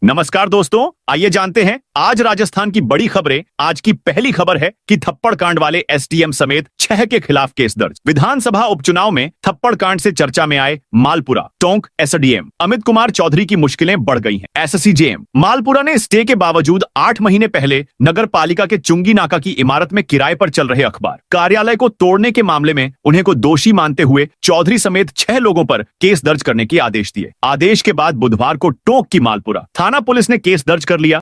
नमस्कार दोस्तों, आइए जानते हैं आज राजस्थान की बड़ी खबरें। आज की पहली खबर है कि थप्पड़ कांड वाले एसडीएम समेत 6 के खिलाफ केस दर्ज। विधानसभा उपचुनाव में थप्पड़ कांड से चर्चा में आए मालपुरा टोंक एसडीएम अमित कुमार चौधरी की मुश्किलें बढ़ गई हैं। एससीजेएम मालपुरा ने स्टे के बावजूद 8 महीने पहले नगर पालिका के चुंगी नाका की इमारत में किराए पर चल रहे अखबार कार्यालय को तोड़ने के मामले में उन्हें को दोषी मानते हुए चौधरी समेत 6 लोगों पर केस दर्ज करने के आदेश दिए। आदेश के बाद बुधवार को टोंक की मालपुरा थाना पुलिस ने केस दर्ज कर लिया।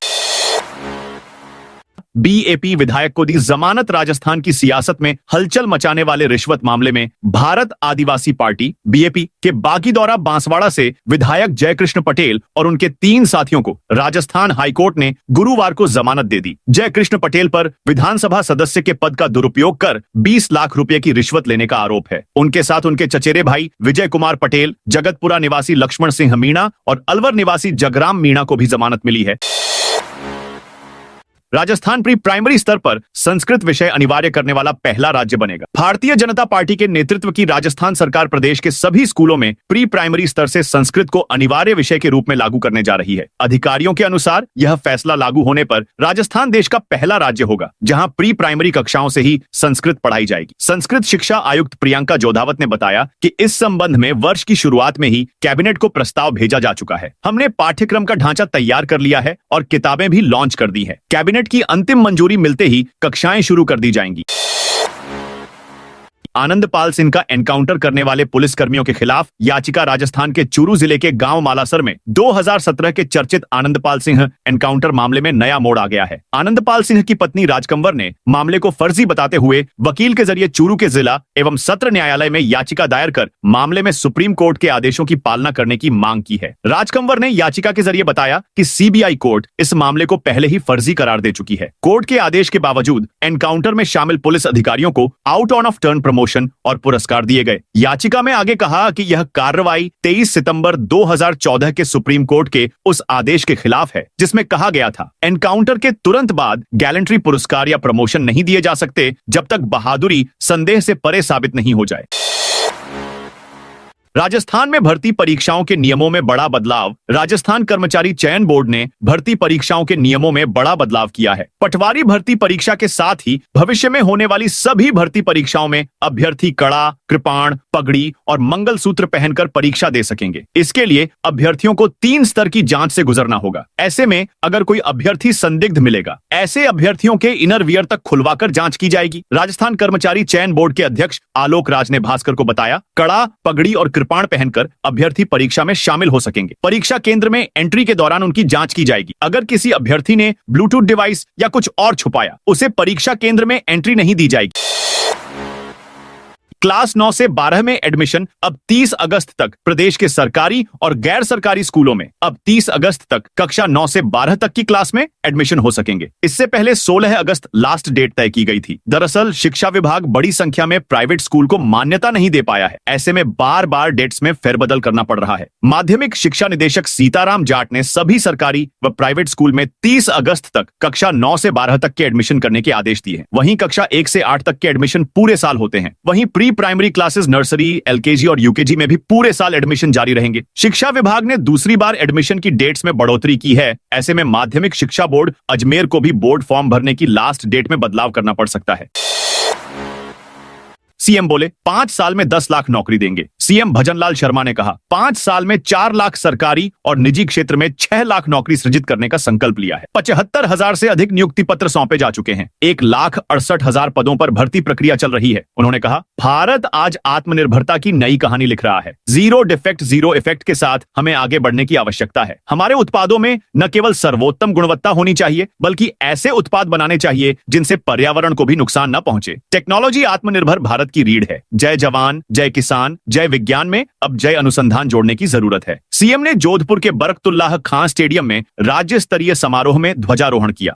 बीएपी विधायक को दी जमानत। राजस्थान की सियासत में हलचल मचाने वाले रिश्वत मामले में भारत आदिवासी पार्टी बीएपी के बागीदौरा बांसवाड़ा से विधायक जयकृष्ण पटेल और उनके 3 साथियों को राजस्थान हाईकोर्ट ने गुरुवार को जमानत दे दी। जयकृष्ण पटेल पर विधानसभा सदस्य के पद का दुरुपयोग कर 20 लाख रुपए की रिश्वत लेने का आरोप है। उनके साथ उनके चचेरे भाई विजय कुमार पटेल, जगतपुरा निवासी लक्ष्मण सिंह मीणा और अलवर निवासी जगराम मीणा को भी जमानत मिली है। राजस्थान प्री प्राइमरी स्तर पर संस्कृत विषय अनिवार्य करने वाला पहला राज्य बनेगा। भारतीय जनता पार्टी के नेतृत्व की राजस्थान सरकार प्रदेश के सभी स्कूलों में प्री प्राइमरी स्तर से संस्कृत को अनिवार्य विषय के रूप में लागू करने जा रही है। अधिकारियों के अनुसार यह फैसला लागू होने पर राजस्थान देश का पहला राज्य होगा जहां प्री प्राइमरी कक्षाओं से ही संस्कृत पढ़ाई जाएगी। संस्कृत शिक्षा आयुक्त प्रियंका जोधावत ने बताया कि इस संबंध में वर्ष की शुरुआत में ही कैबिनेट को प्रस्ताव भेजा जा चुका है। हमने पाठ्यक्रम का ढांचा तैयार कर लिया है और किताबें भी लॉन्च कर दी है। कैबिनेट की अंतिम मंजूरी मिलते ही कक्षाएं शुरू कर दी जाएंगी। आनंदपाल सिंह का एनकाउंटर करने वाले पुलिसकर्मियों के खिलाफ याचिका। राजस्थान के चूरू जिले के गांव मालासर में 2017 के चर्चित आनंदपाल सिंह एनकाउंटर मामले में नया मोड़ आ गया है। आनंदपाल सिंह की पत्नी राजकंवर ने मामले को फर्जी बताते हुए वकील के जरिए चूरू के जिला एवं सत्र न्यायालय में याचिका दायर कर मामले में सुप्रीम कोर्ट के आदेशों की पालना करने की मांग की है। राजकंवर ने याचिका के जरिए बताया कि सीबीआई कोर्ट इस मामले को पहले ही फर्जी करार दे चुकी है। कोर्ट के आदेश के बावजूद एनकाउंटर में शामिल पुलिस अधिकारियों को out on off turn promotion और पुरस्कार दिए गए। याचिका में आगे कहा कि यह कार्रवाई 23 सितंबर 2014 के सुप्रीम कोर्ट के उस आदेश के खिलाफ है जिसमें कहा गया था एनकाउंटर के तुरंत बाद गैलेंट्री पुरस्कार या प्रमोशन नहीं दिए जा सकते जब तक बहादुरी संदेह से परे साबित नहीं हो जाए। राजस्थान में भर्ती परीक्षाओं के नियमों में बड़ा बदलाव। राजस्थान कर्मचारी चयन बोर्ड ने भर्ती परीक्षाओं के नियमों में बड़ा बदलाव किया है। पटवारी भर्ती परीक्षा के साथ ही भविष्य में होने वाली सभी भर्ती परीक्षाओं में अभ्यर्थी कड़ा, कृपाण, पगड़ी और मंगलसूत्र पहनकर परीक्षा दे सकेंगे। इसके लिए अभ्यर्थियों को 3 स्तर की जांच से गुजरना होगा। ऐसे में अगर कोई अभ्यर्थी संदिग्ध मिलेगा, ऐसे अभ्यर्थियों के इनर वियर तक खुलवाकर जांच की जाएगी। राजस्थान कर्मचारी चयन बोर्ड के अध्यक्ष आलोक राज ने भास्कर को बताया, कड़ा, पगड़ी और कृपाण पहनकर अभ्यर्थी परीक्षा में शामिल हो सकेंगे। परीक्षा केंद्र में एंट्री के दौरान उनकी जांच की जाएगी। अगर किसी अभ्यर्थी ने ब्लूटूथ डिवाइस या कुछ और छुपाया, उसे परीक्षा केंद्र में एंट्री नहीं दी जाएगी। क्लास 9 से 12 में एडमिशन अब 30 अगस्त तक। प्रदेश के सरकारी और गैर सरकारी स्कूलों में अब 30 अगस्त तक कक्षा 9 से 12 तक की क्लास में एडमिशन हो सकेंगे। इससे पहले 16 अगस्त लास्ट डेट तय की गई थी। दरअसल शिक्षा विभाग बड़ी संख्या में प्राइवेट स्कूल को मान्यता नहीं दे पाया है। ऐसे में बार बार डेट्स में फेरबदल करना पड़ रहा है। माध्यमिक शिक्षा निदेशक सीताराम जाट ने सभी सरकारी व प्राइवेट स्कूल में 30 अगस्त तक कक्षा 9 से 12 तक के एडमिशन करने के आदेश दिए हैं। वहीं कक्षा 1 से 8 तक के एडमिशन पूरे साल होते हैं। वहीं pre primary classes nursery, LKG और यूकेजी में भी पूरे साल एडमिशन जारी रहेंगे। शिक्षा विभाग ने दूसरी बार एडमिशन की डेट्स में बढ़ोतरी की है। ऐसे में माध्यमिक शिक्षा बोर्ड अजमेर को भी बोर्ड फॉर्म भरने की लास्ट डेट में बदलाव करना पड़ सकता है। सीएम बोले 5 साल में 10 लाख नौकरी देंगे। सीएम भजनलाल शर्मा ने कहा 5 साल में 4 लाख सरकारी और निजी क्षेत्र में 6 लाख नौकरी सृजित करने का संकल्प लिया है। 75,000 से अधिक नियुक्ति पत्र सौंपे जा चुके हैं। 1,68,000 पदों पर भर्ती प्रक्रिया चल रही है। उन्होंने कहा भारत आज आत्मनिर्भरता की नई कहानी लिख रहा है। जीरो डिफेक्ट जीरो इफेक्ट के साथ हमें आगे बढ़ने की आवश्यकता है। हमारे उत्पादों में न केवल सर्वोत्तम गुणवत्ता होनी चाहिए बल्कि ऐसे उत्पाद बनाने चाहिए जिनसे पर्यावरण को भी नुकसान न पहुंचे। टेक्नोलॉजी आत्मनिर्भर भारत की रीढ़ है। जय जवान, जय किसान, जय विज्ञान में अब जय अनुसंधान जोड़ने की जरूरत है। सीएम ने जोधपुर के बरकतुल्लाह खां स्टेडियम में राज्य स्तरीय समारोह में ध्वजारोहण किया।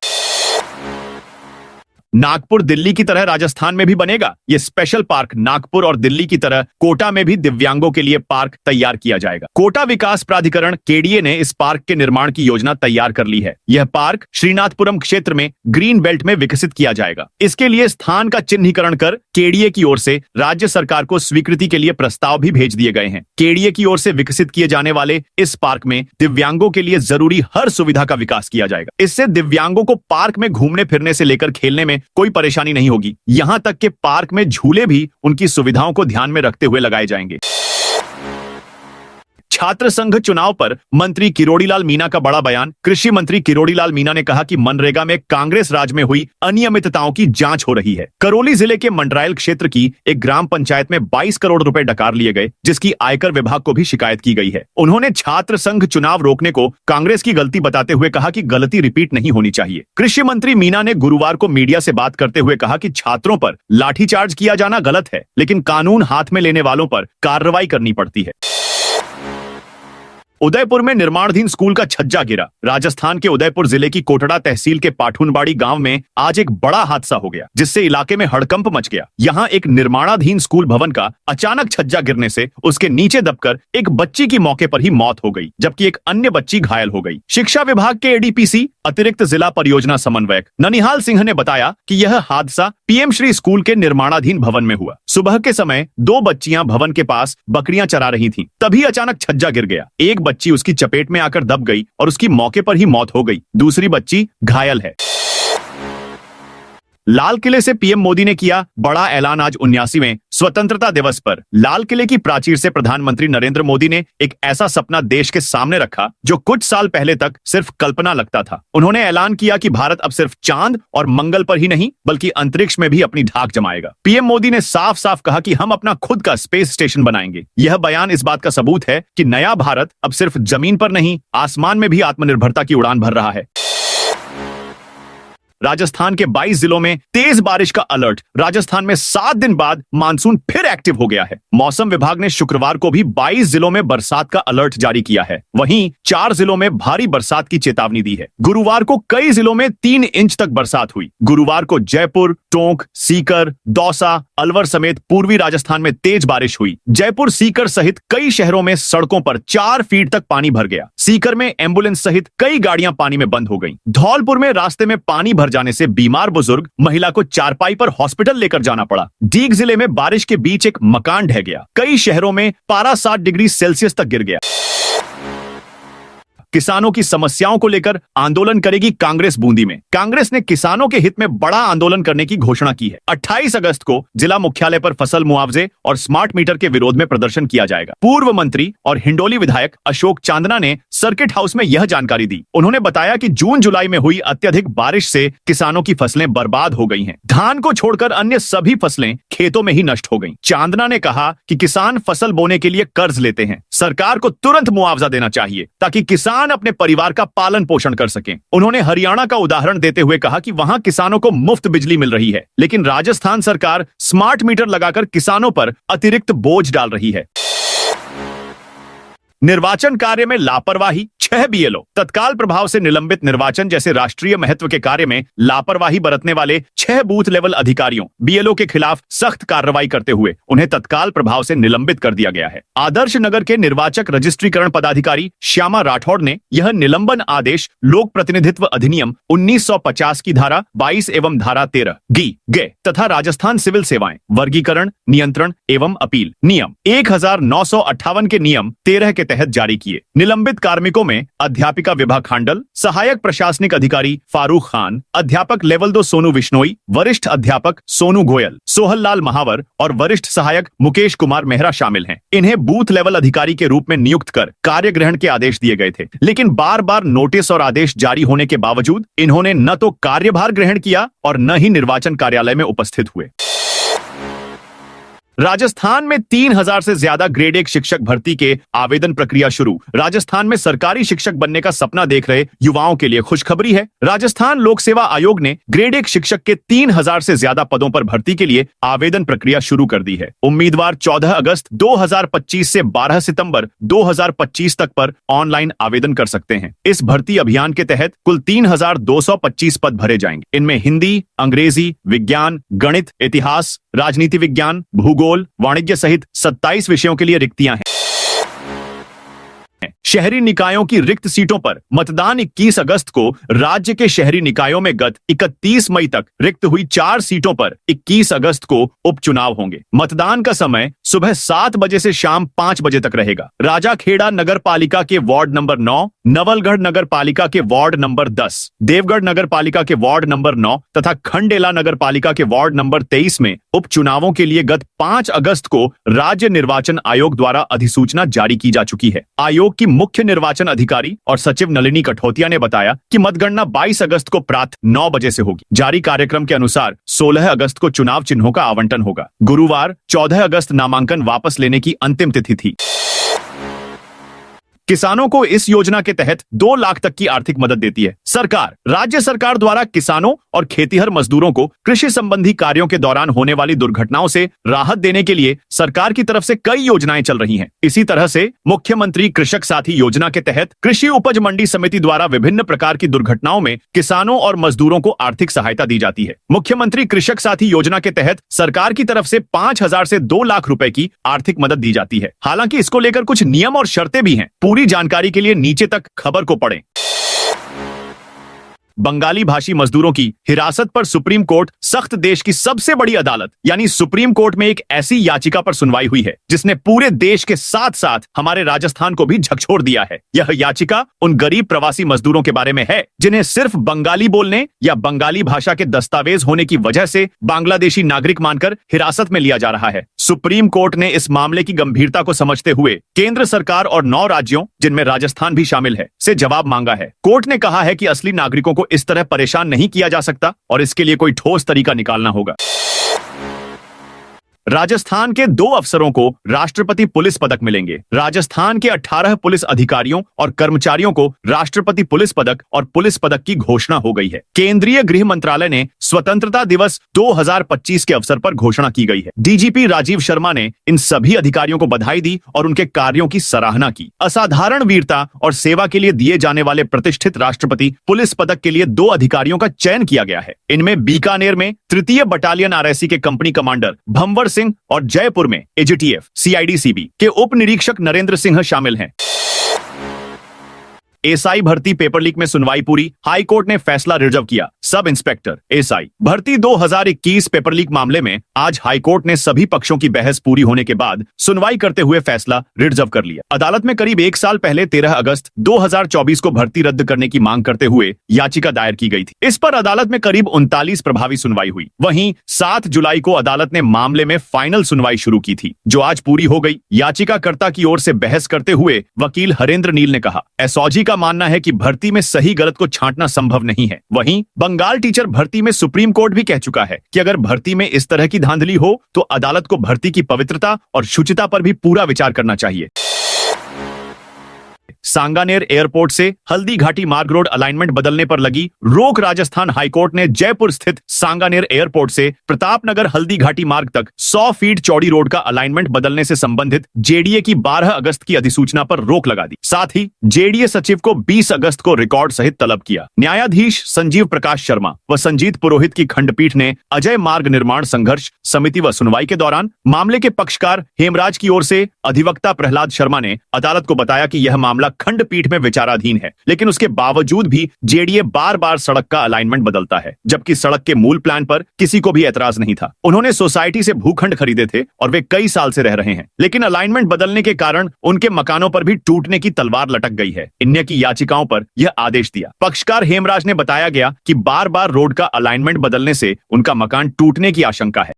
नागपुर दिल्ली की तरह राजस्थान में भी बनेगा। ये स्पेशल पार्क नागपुर और दिल्ली की तरह कोटा में भी दिव्यांगों के लिए पार्क तैयार किया जाएगा। कोटा विकास प्राधिकरण केडीए ने इस पार्क के निर्माण की योजना तैयार कर ली है। यह पार्क श्रीनाथपुरम क्षेत्र में ग्रीन बेल्ट में विकसित किया जाएगा। इसके लिए स्थान का चिन्हीकरण कर केडीए की ओर से राज्य सरकार को स्वीकृति के लिए प्रस्ताव भी भेज दिए गए हैं। केडीए की ओर से विकसित किए जाने वाले इस पार्क में दिव्यांगों के लिए जरूरी हर सुविधा का विकास किया जाएगा। इससे दिव्यांगों को पार्क में घूमने फिरने से लेकर खेलने में कोई परेशानी नहीं होगी। यहां तक कि पार्क में झूले भी उनकी सुविधाओं को ध्यान में रखते हुए लगाए जाएंगे। छात्र संघ चुनाव पर मंत्री किरोड़ीलाल मीणा का बड़ा बयान। कृषि मंत्री किरोड़ीलाल मीणा ने कहा कि मनरेगा में कांग्रेस राज में हुई अनियमितताओं की जांच हो रही है। करौली जिले के मंडरायल क्षेत्र की एक ग्राम पंचायत में 22 करोड़ रुपए डकार लिए गए, जिसकी आयकर विभाग को भी शिकायत की गई है। उन्होंने छात्र संघ चुनाव रोकने को कांग्रेस की गलती बताते हुए कहा कि गलती रिपीट नहीं होनी चाहिए। कृषि मंत्री मीणा ने गुरुवार को मीडिया से बात करते हुए कहा कि छात्रों पर लाठीचार्ज किया जाना गलत है, लेकिन कानून हाथ में लेने वालों पर कार्रवाई करनी पड़ती है। उदयपुर में निर्माणाधीन स्कूल का छज्जा गिरा। राजस्थान के उदयपुर जिले की कोटड़ा तहसील के पाठुनबाड़ी गांव में आज एक बड़ा हादसा हो गया, जिससे इलाके में हड़कंप मच गया। यहां एक निर्माणाधीन स्कूल भवन का अचानक छज्जा गिरने से उसके नीचे दबकर एक बच्ची की मौके पर ही मौत हो गई, जबकि एक अन्य बच्ची घायल हो गई। शिक्षा विभाग के एडीपीसी अतिरिक्त जिला परियोजना समन्वयक ननिहाल सिंह ने बताया कि यह हादसा पीएम श्री स्कूल के निर्माणाधीन भवन में हुआ। सुबह के समय 2 बच्चियां भवन के पास बकरियां चरा रही थीं। तभी अचानक छज्जा गिर गया। एक बच्ची उसकी चपेट में आकर दब गई और उसकी मौके पर ही मौत हो गई। दूसरी बच्ची घायल है। लाल किले से पीएम मोदी ने किया बड़ा ऐलान। आज 79वें स्वतंत्रता दिवस पर लाल किले की प्राचीर से प्रधानमंत्री नरेंद्र मोदी ने एक ऐसा सपना देश के सामने रखा जो कुछ साल पहले तक सिर्फ कल्पना लगता था। उन्होंने ऐलान किया कि भारत अब सिर्फ चांद और मंगल पर ही नहीं बल्कि अंतरिक्ष में भी अपनी धाक जमाएगा। पीएम मोदी ने साफ साफ कहा कि हम अपना खुद का स्पेस स्टेशन बनाएंगे। यह बयान इस बात का सबूत है कि नया भारत अब सिर्फ जमीन पर नहीं, आसमान में भी आत्मनिर्भरता की उड़ान भर रहा है। राजस्थान के 22 जिलों में तेज बारिश का अलर्ट। राजस्थान में 7 दिन बाद मानसून फिर एक्टिव हो गया है। मौसम विभाग ने शुक्रवार को भी 22 जिलों में बरसात का अलर्ट जारी किया है। वहीं 4 जिलों में भारी बरसात की चेतावनी दी है। गुरुवार को कई जिलों में 3 इंच तक बरसात हुई। गुरुवार को जयपुर, टोंक, सीकर, दौसा, अलवर समेत पूर्वी राजस्थान में तेज बारिश हुई। जयपुर, सीकर सहित कई शहरों में सड़कों पर 4 फीट तक पानी भर गया। सीकर में एम्बुलेंस सहित कई गाड़ियां पानी में बंद हो गईं। धौलपुर में रास्ते में पानी भर जाने से बीमार बुजुर्ग महिला को चारपाई पर हॉस्पिटल लेकर जाना पड़ा। डीग जिले में बारिश के बीच एक मकान ढह गया। कई शहरों में पारा 60 डिग्री सेल्सियस तक गिर गया। किसानों की समस्याओं को लेकर आंदोलन करेगी कांग्रेस बूंदी में। कांग्रेस ने किसानों के हित में बड़ा आंदोलन करने की घोषणा की है। 28 अगस्त को जिला मुख्यालय पर फसल मुआवजे और स्मार्ट मीटर के विरोध में प्रदर्शन किया जाएगा। पूर्व मंत्री और हिंडोली विधायक अशोक चांदना ने सर्किट हाउस में यह जानकारी दी। उन्होंने बताया कि जून जुलाई में हुई अत्यधिक बारिश से किसानों की फसलें बर्बाद हो गई हैं। धान को छोड़कर अन्य सभी फसलें खेतों में ही नष्ट हो गईं। चांदना ने कहा कि किसान फसल बोने के लिए कर्ज लेते हैं। सरकार को तुरंत मुआवजा देना चाहिए ताकि किसान अपने परिवार का पालन पोषण कर सकें। उन्होंने हरियाणा का उदाहरण देते हुए कहा कि वहां किसानों को मुफ्त बिजली मिल रही है, लेकिन राजस्थान सरकार स्मार्ट मीटर लगाकर किसानों पर अतिरिक्त बोझ डाल रही है। निर्वाचन कार्य में लापरवाही, 6 बीएलओ तत्काल प्रभाव से निलंबित। निर्वाचन जैसे राष्ट्रीय महत्व के कार्य में लापरवाही बरतने वाले 6 बूथ लेवल अधिकारियों बीएलओ के खिलाफ सख्त कार्रवाई करते हुए उन्हें तत्काल प्रभाव से निलंबित कर दिया गया है। आदर्श नगर के निर्वाचक रजिस्ट्रीकरण पदाधिकारी श्यामा राठौड़ ने यह निलंबन आदेश लोक प्रतिनिधित्व अधिनियम 1950 की धारा 22 एवं धारा 13 गे तथा राजस्थान सिविल सेवाएं वर्गीकरण, नियंत्रण एवं अपील नियम 1958 के नियम 13 के तहत जारी किए। निलंबित कार्मिकों में अध्यापिका विभा खांडल, सहायक प्रशासनिक अधिकारी फारूक खान, अध्यापक लेवल 2 सोनू विश्नोई, वरिष्ठ अध्यापक सोनू गोयल, सोहल लाल महावर और वरिष्ठ सहायक मुकेश कुमार मेहरा शामिल हैं। इन्हें बूथ लेवल अधिकारी के रूप में नियुक्त कर कार्य ग्रहण के आदेश दिए गए थे, लेकिन बार बार नोटिस और आदेश जारी होने के बावजूद इन्होंने न तो कार्यभार ग्रहण किया और न ही निर्वाचन कार्यालय में उपस्थित हुए। राजस्थान में 3000 से ज्यादा ग्रेड 1 शिक्षक भर्ती के आवेदन प्रक्रिया शुरू। राजस्थान में सरकारी शिक्षक बनने का सपना देख रहे युवाओं के लिए खुशखबरी है। राजस्थान लोक सेवा आयोग ने ग्रेड 1 शिक्षक के 3000 से ज्यादा पदों पर भर्ती के लिए आवेदन प्रक्रिया शुरू कर दी है। उम्मीदवार 14 अगस्त 2025 से 12 सितंबर 2025 तक पर ऑनलाइन आवेदन कर सकते हैं। इस भर्ती अभियान के तहत कुल 3225 पद भरे जाएंगे। इनमें हिंदी, अंग्रेजी, विज्ञान, गणित, इतिहास, राजनीति विज्ञान, भूगोल, वाणिज्य सहित 27 विषयों के लिए रिक्तियां हैं। शहरी निकायों की रिक्त सीटों पर मतदान 21 अगस्त को। राज्य के शहरी निकायों में गत 31 मई तक रिक्त हुई 4 सीटों पर 21 अगस्त को उपचुनाव होंगे। मतदान का समय सुबह 7 बजे से शाम 5 बजे तक रहेगा। राजाखेड़ा नगर पालिका के वार्ड नंबर 9, नवलगढ़ नगर पालिका के वार्ड नंबर 10, देवगढ़ नगर पालिका के वार्ड नंबर 9 तथा खंडेला नगर पालिका के वार्ड नंबर 23 में उपचुनावों के लिए गत 5 अगस्त को राज्य निर्वाचन आयोग द्वारा अधिसूचना जारी की जा चुकी है। आयोग की मुख्य निर्वाचन अधिकारी और सचिव नलिनी कठौतिया ने बताया कि मतगणना 22 अगस्त को प्रातः 9 बजे से होगी। जारी कार्यक्रम के अनुसार 16 अगस्त को चुनाव चिन्हों का आवंटन होगा। गुरुवार 14 अगस्त नामांकन वापस लेने की अंतिम तिथि थी। किसानों को इस योजना के तहत 2 लाख तक की आर्थिक मदद देती है सरकार। राज्य सरकार द्वारा किसानों और खेतीहर मजदूरों को कृषि संबंधी कार्यों के दौरान होने वाली दुर्घटनाओं से राहत देने के लिए सरकार की तरफ से कई योजनाएं चल रही हैं। इसी तरह से मुख्यमंत्री कृषक साथी योजना के तहत कृषि उपज मंडी समिति द्वारा विभिन्न प्रकार की दुर्घटनाओं में किसानों और मजदूरों को आर्थिक सहायता दी जाती है। मुख्यमंत्री कृषक साथी योजना के तहत सरकार की तरफ से 5000 से 2 लाख रुपए की आर्थिक मदद दी जाती है। हालांकि इसको लेकर कुछ नियम और शर्तें भी हैं। पूरी जानकारी के लिए नीचे तक खबर को पढ़ें। बंगाली भाषी मजदूरों की हिरासत पर सुप्रीम कोर्ट सख्त। देश की सबसे बड़ी अदालत यानी सुप्रीम कोर्ट में एक ऐसी याचिका पर सुनवाई हुई है जिसने पूरे देश के साथ साथ हमारे राजस्थान को भी झकझोर दिया है। यह याचिका उन गरीब प्रवासी मजदूरों के बारे में है जिन्हें सिर्फ बंगाली बोलने या बंगाली भाषा के दस्तावेज होने की वजह से बांग्लादेशी नागरिक मानकर हिरासत में लिया जा रहा है। सुप्रीम कोर्ट ने इस मामले की गंभीरता को समझते हुए केंद्र सरकार और 9 राज्यों जिनमें राजस्थान भी शामिल है से जवाब मांगा है। कोर्ट ने कहा है कि असली नागरिकों को इस तरह परेशान नहीं किया जा सकता और इसके लिए कोई ठोस तरीका निकालना होगा। राजस्थान के 2 अफसरों को राष्ट्रपति पुलिस पदक मिलेंगे। राजस्थान के 18 पुलिस अधिकारियों और कर्मचारियों को राष्ट्रपति पुलिस पदक और पुलिस पदक की घोषणा हो गई है। केंद्रीय गृह मंत्रालय ने स्वतंत्रता दिवस 2025 के अवसर पर घोषणा की गई है। डीजीपी राजीव शर्मा ने इन सभी अधिकारियों को बधाई दी और उनके कार्यों की सराहना की। असाधारण वीरता और सेवा के लिए दिए जाने वाले प्रतिष्ठित राष्ट्रपति पुलिस पदक के लिए 2 अधिकारियों का चयन किया गया है। इनमें बीकानेर में 3 बटालियन आरएसी के कंपनी कमांडर भंवर सिंह और जयपुर में एजीटीएफ सीआईडीसीबी के उप निरीक्षक नरेंद्र सिंह शामिल हैं। एसआई भर्ती पेपर लीक में सुनवाई पूरी। हाई कोर्ट ने फैसला रिजर्व किया। सब इंस्पेक्टर एसआई भर्ती 2021 पेपर लीक मामले में आज हाई कोर्ट ने सभी पक्षों की बहस पूरी होने के बाद सुनवाई करते हुए फैसला रिजर्व कर लिया। अदालत में करीब 1 साल पहले 13 अगस्त 2024 को भर्ती रद्द करने की मांग करते हुए याचिका दायर की गई थी। इस पर अदालत में करीब 39 प्रभावी सुनवाई हुई। वहीं 7 जुलाई को अदालत ने मामले में फाइनल सुनवाई शुरू की थी जो आज पूरी हो गई। याचिकाकर्ता की ओर से बहस करते हुए वकील हरेंद्र नील ने कहा, एसओजी का मानना है कि भर्ती में सही गलत को छांटना संभव नहीं है। वहीं बंगाल टीचर भर्ती में सुप्रीम कोर्ट भी कह चुका है कि अगर भर्ती में इस तरह की धांधली हो तो अदालत को भर्ती की पवित्रता और शुचिता पर भी पूरा विचार करना चाहिए। सांगानेर एयरपोर्ट से हल्दी घाटी मार्ग रोड अलाइनमेंट बदलने पर लगी रोक। राजस्थान हाईकोर्ट ने जयपुर स्थित सांगानेर एयरपोर्ट से प्रतापनगर हल्दी घाटी मार्ग तक 100 फीट चौड़ी रोड का अलाइनमेंट बदलने से संबंधित जेडीए की 12 अगस्त की अधिसूचना पर रोक लगा दी। साथ ही जेडीए सचिव को 20 अगस्त को रिकॉर्ड सहित तलब किया। न्यायाधीश संजीव प्रकाश शर्मा व संजीत पुरोहित की खंडपीठ ने अजय मार्ग निर्माण संघर्ष समिति व सुनवाई के दौरान मामले के पक्षकार हेमराज की ओर से अधिवक्ता प्रहलाद शर्मा ने अदालत को बताया कि यह मामला खंडपीठ में विचाराधीन है, लेकिन उसके बावजूद भी जेडीए बार बार सड़क का अलाइनमेंट बदलता है, जबकि सड़क के मूल प्लान पर किसी को भी एतराज नहीं था। उन्होंने सोसाइटी से भूखंड खरीदे थे और वे कई साल से रह रहे हैं, लेकिन अलाइनमेंट बदलने के कारण उनके मकानों पर भी टूटने की तलवार लटक गई है। अन्य की याचिकाओं पर यह आदेश दिया। पक्षकार हेमराज ने बताया गया कि बार बार रोड का अलाइनमेंट बदलने से उनका मकान टूटने की आशंका है।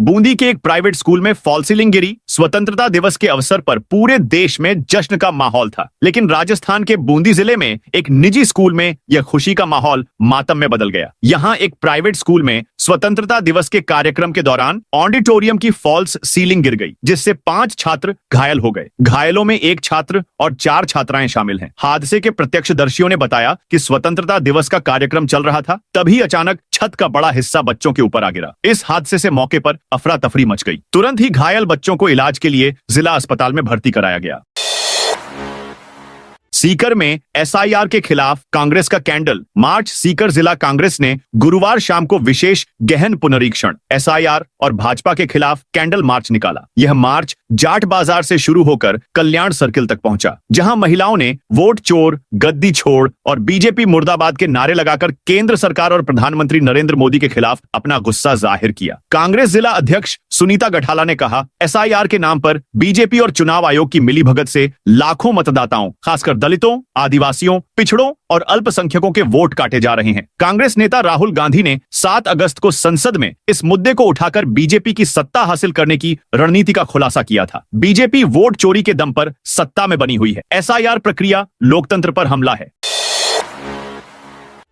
बूंदी के एक प्राइवेट स्कूल में फॉल सीलिंग गिरी। स्वतंत्रता दिवस के अवसर पर पूरे देश में जश्न का माहौल था, लेकिन राजस्थान के बूंदी जिले में एक निजी स्कूल में यह खुशी का माहौल मातम में बदल गया। यहाँ एक प्राइवेट स्कूल में स्वतंत्रता दिवस के कार्यक्रम के दौरान ऑडिटोरियम की फॉल्स सीलिंग गिर गई, जिससे 5 छात्र घायल हो गए। घायलों में 1 छात्र और 4 छात्राएं शामिल हैं। हादसे के प्रत्यक्षदर्शियों ने बताया कि स्वतंत्रता दिवस का कार्यक्रम चल रहा था, तभी अचानक छत का बड़ा हिस्सा बच्चों के ऊपर आ गिरा। इस हादसे से मौके पर अफरा तफरी मच गई। तुरंत ही घायल बच्चों को इलाज के लिए जिला अस्पताल में भर्ती कराया गया। सीकर में एसआईआर के खिलाफ कांग्रेस का कैंडल मार्च। सीकर जिला कांग्रेस ने गुरुवार शाम को विशेष गहन पुनरीक्षण एसआईआर और भाजपा के खिलाफ कैंडल मार्च निकाला। यह मार्च जाट बाजार से शुरू होकर कल्याण सर्किल तक पहुंचा, जहां महिलाओं ने वोट चोर, गद्दी छोड़ और बीजेपी मुर्दाबाद के नारे लगाकर केंद्र सरकार और प्रधानमंत्री नरेंद्र मोदी के खिलाफ अपना गुस्सा जाहिर किया। कांग्रेस जिला अध्यक्ष सुनीता गठाला ने कहा, एसआईआर के नाम पर बीजेपी और चुनाव आयोग की मिलीभगत से लाखों मतदाताओं, खासकर दलितों, आदिवासियों, पिछड़ों और अल्पसंख्यकों के वोट काटे जा रहे हैं। कांग्रेस नेता राहुल गांधी ने 7 अगस्त को संसद में इस मुद्दे को उठाकर बीजेपी की सत्ता हासिल करने की रणनीति का खुलासा किया था। बीजेपी वोट चोरी के दम पर सत्ता में बनी हुई है। एसआईआर प्रक्रिया लोकतंत्र पर हमला है।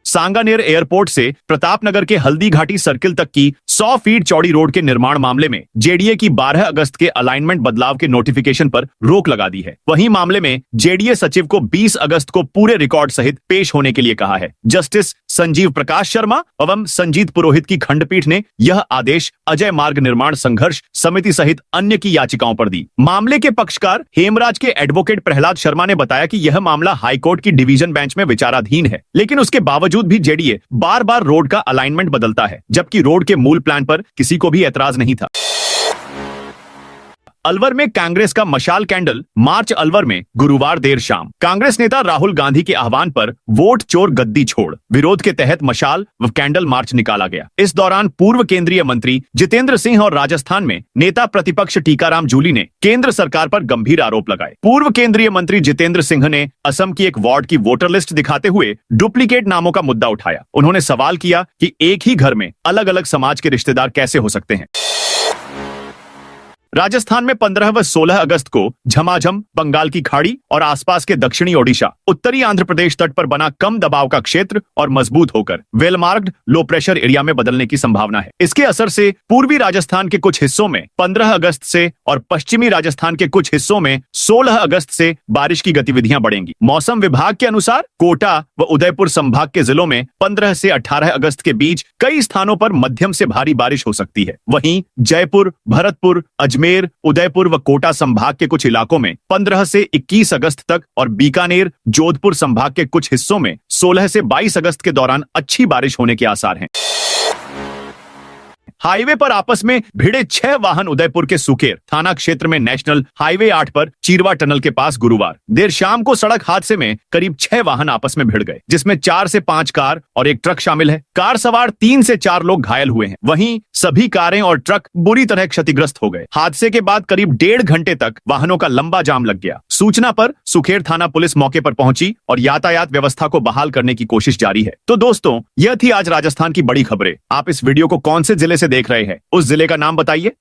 सांगानेर एयरपोर्ट से प्रतापनगर के हल्दी घाटी सर्किल तक की 100 फीट चौड़ी रोड के निर्माण मामले में जेडीए की 12 अगस्त के अलाइनमेंट बदलाव के नोटिफिकेशन पर रोक लगा दी है। वहीं मामले में जेडीए सचिव को 20 अगस्त को पूरे रिकॉर्ड सहित पेश होने के लिए कहा है। जस्टिस संजीव प्रकाश शर्मा एवं संजीत पुरोहित की खंडपीठ ने यह आदेश अजय मार्ग निर्माण संघर्ष समिति सहित अन्य की याचिकाओं पर दी। मामले के पक्षकार हेमराज के एडवोकेट प्रहलाद शर्मा ने बताया कि यह मामला हाईकोर्ट की डिवीजन बेंच में विचाराधीन है, लेकिन उसके बावजूद भी जेडीए बार बार रोड का अलाइनमेंट बदलता है, जबकि रोड के मूल प्लान पर किसी को भी एतराज नहीं था। अलवर में कांग्रेस का मशाल कैंडल मार्च। अलवर में गुरुवार देर शाम कांग्रेस नेता राहुल गांधी के आह्वान पर वोट चोर गद्दी छोड़ विरोध के तहत मशाल व कैंडल मार्च निकाला गया। इस दौरान पूर्व केंद्रीय मंत्री जितेंद्र सिंह और राजस्थान में नेता प्रतिपक्ष टीकाराम जूली ने केंद्र सरकार पर गंभीर आरोप लगाए। पूर्व केंद्रीय मंत्री जितेंद्र सिंह ने असम की एक वार्ड की वोटर लिस्ट दिखाते हुए डुप्लीकेट नामों का मुद्दा उठाया। उन्होंने सवाल किया कि एक ही घर में अलग अलग समाज के रिश्तेदार कैसे हो सकते हैं। राजस्थान में 15 व 16 अगस्त को झमाझम बंगाल की खाड़ी और आसपास के दक्षिणी ओडिशा, उत्तरी आंध्र प्रदेश तट पर बना कम दबाव का क्षेत्र और मजबूत होकर well marked low pressure area में बदलने की संभावना है। इसके असर से पूर्वी राजस्थान के कुछ हिस्सों में 15 अगस्त से और पश्चिमी राजस्थान के कुछ हिस्सों में 16 अगस्त से बारिश की गतिविधियां बढ़ेंगी। मौसम विभाग के अनुसार कोटा व उदयपुर संभाग के जिलों में 15 से 18 अगस्त के बीच कई स्थानों पर मध्यम से भारी बारिश हो सकती है। वहीं जयपुर, भरतपुर, अजमेर, उदयपुर व कोटा संभाग के कुछ इलाकों में 15 से 21 अगस्त तक और बीकानेर, जोधपुर संभाग के कुछ हिस्सों में 16 से 22 अगस्त के दौरान अच्छी बारिश होने के आसार हैं। हाईवे पर आपस में भिड़े 6 वाहन उदयपुर के सुकेर थाना क्षेत्र में नेशनल हाईवे 8 पर चीरवा टनल के पास गुरुवार देर शाम को सड़क हादसे में करीब 6 वाहन आपस में भिड़ गए, जिसमें 4 से 5 कार और एक ट्रक शामिल है। कार सवार 3 से 4 लोग घायल हुए हैं। वहीं सभी कारें और ट्रक बुरी तरह क्षतिग्रस्त हो गए। हादसे के बाद करीब 1.5 घंटे तक वाहनों का लंबा जाम लग गया। सूचना पर सुखेर थाना पुलिस मौके पर पहुंची और यातायात व्यवस्था को बहाल करने की कोशिश जारी है। तो दोस्तों, यह थी आज राजस्थान की बड़ी खबरें। आप इस वीडियो को कौन से जिले से देख रहे हैं, उस जिले का नाम बताइए।